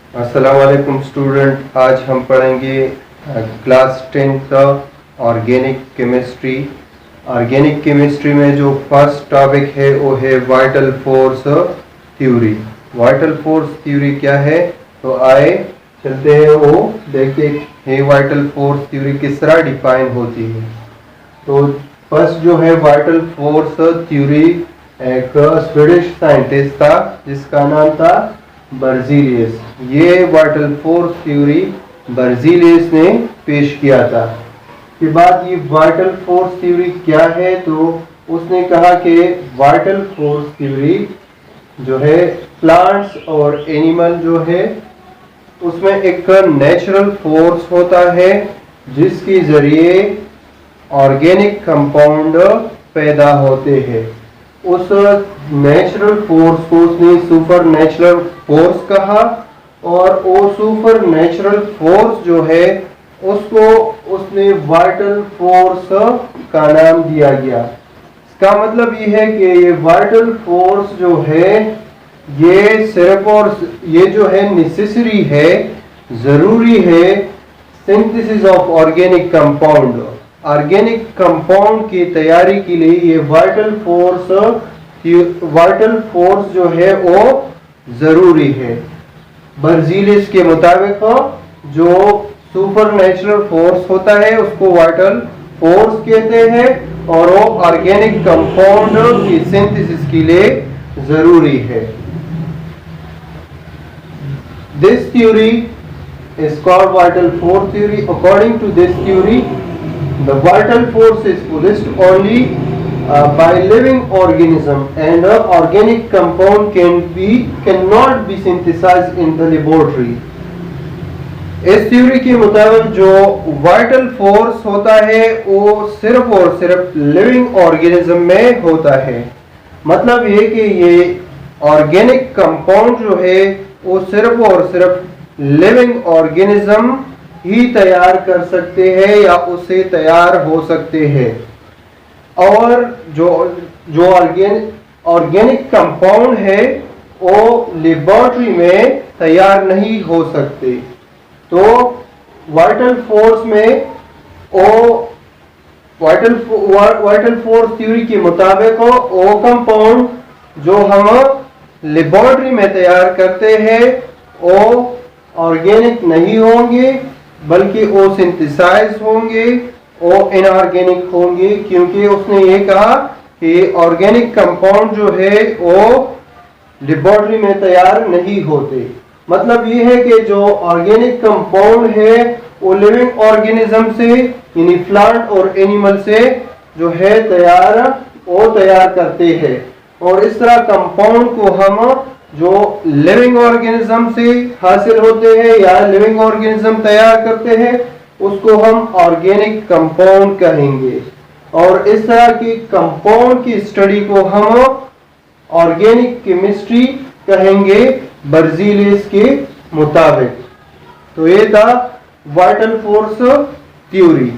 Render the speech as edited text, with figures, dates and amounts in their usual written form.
अस्सलामुअलैकुम स्टूडेंट, आज हम पढ़ेंगे क्लास 10 का ऑर्गेनिक केमिस्ट्री। ऑर्गेनिक केमिस्ट्री में जो फर्स्ट टॉपिक है वो है vital force theory. Vital force theory क्या है, तो आए चलते हैं वो देखते हैं वाइटल फोर्स थ्योरी किस तरह डिफाइन होती है। तो फर्स्ट जो है वाइटल फोर्स थ्योरी, एक स्वीडिश साइंटिस्ट था जिसका नाम था बर्जीलियस। ये वाइटल फोर्स थ्योरी बर्जीलियस ने पेश किया था। के बाद ये वाइटल फोर्स थ्योरी क्या है, तो उसने कहा कि वाइटल फोर्स थ्योरी जो है प्लांट्स और एनिमल जो है उसमें एक नेचुरल फोर्स होता है जिसके जरिए ऑर्गेनिक कंपाउंड पैदा होते हैं। उस नेचुरल फोर्स को उसने सुपर नेचुरल फोर्स कहा, और वो सुपर नेचुरल फोर्स जो है उसको उसने वाइटल फोर्स का नाम दिया गया। इसका मतलब ये है कि ये वाइटल फोर्स जो है ये सिर्फ और ये जो है नेसेसरी है, जरूरी है synthesis of organic compound. Organic compound की तैयारी के लिए ये वाइटल फोर्स जो है वो जरूरी है। बर्जीलियस के मुताबिक जो सुपर नेचुरल फोर्स होता है उसको वाइटल फोर्स कहते हैं, और वो ऑर्गेनिक कंपाउंड की सिंथेसिस के लिए जरूरी है। This theory is called vital force theory. According to this theory, the vital force is possessed only by living organism, and organic compound cannot be synthesized in the laboratory. इस theory के मुताबिक जो vital force होता है वो सिर्फ और सिर्फ लिविंग ऑर्गेनिज्म में होता है। मतलब ये कि ये ऑर्गेनिक कंपाउंड जो है वो सिर्फ और सिर्फ लिविंग ऑर्गेनिज्म ही तैयार कर सकते हैं या उससे तैयार हो सकते हैं, और जो ऑर्गेनिक कंपाउंड है वो लेबोरेटरी में तैयार नहीं हो सकते। तो वाइटल फोर्स में वाइटल फोर्स थ्योरी के मुताबिक वो कंपाउंड जो हम लेबोरेटरी में तैयार करते हैं वो ऑर्गेनिक नहीं होंगे, बल्कि वो सिंथेसाइज होंगे, वो इनऑर्गेनिक होंगे, क्योंकि उसने ये कहा कि ऑर्गेनिक कंपाउंड जो है वो लेबोरेटरी में तैयार नहीं होते। मतलब ये है कि जो ऑर्गेनिक कंपाउंड है वो लिविंग ऑर्गेनिज्म से यानी प्लांट और एनिमल से जो है तैयार करते हैं, और इस तरह कंपाउंड को हम जो लिविंग ऑर्गेनिज्म से हासिल होते हैं या लिविंग ऑर्गेनिज्म तैयार करते हैं उसको हम ऑर्गेनिक कंपाउंड कहेंगे, और इस तरह की कंपाउंड की स्टडी को हम ऑर्गेनिक केमिस्ट्री कहेंगे बर्जीलियस के मुताबिक। तो ये था वाइटल फोर्स थ्योरी।